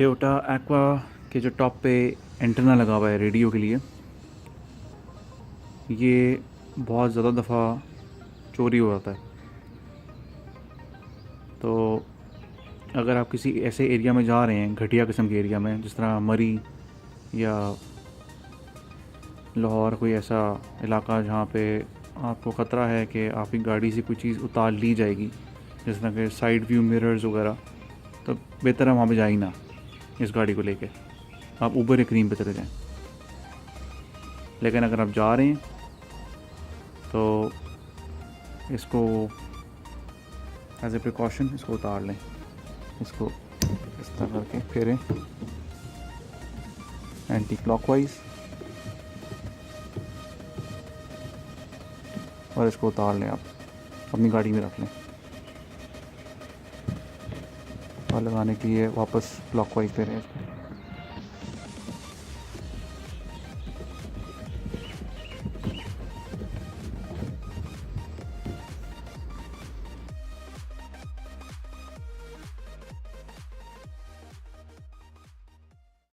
Toyota aqua के जो top पे एंटेना लगा हुआ है रेडियो के लिए, ये बहुत ज़्यादा दफ़ा चोरी हो जाता है। तो अगर आप किसी ऐसे एरिया में जा रहे हैं, घटिया किस्म के एरिया में, जिस तरह मरी या लाहौर, कोई ऐसा इलाका जहाँ पे आपको ख़तरा है कि आपकी गाड़ी से कोई चीज़ उतार ली जाएगी, जिस तरह के साइड व्यू मिरर्स वगैरह, तो बेहतर है वहाँ पे जा ही ना इस गाड़ी को लेके। आप ऊबर या क्रीम पे चले जाएं। लेकिन अगर आप जा रहे हैं तो इसको एज ए प्रिकॉशन इसको उतार लें। इसको इस तरह करके फेरें एंटी क्लॉकवाइज और इसको उतार लें। आप अपनी गाड़ी में रख लें और लगाने के लिए वापस क्लॉकवाइज फेरें इसको।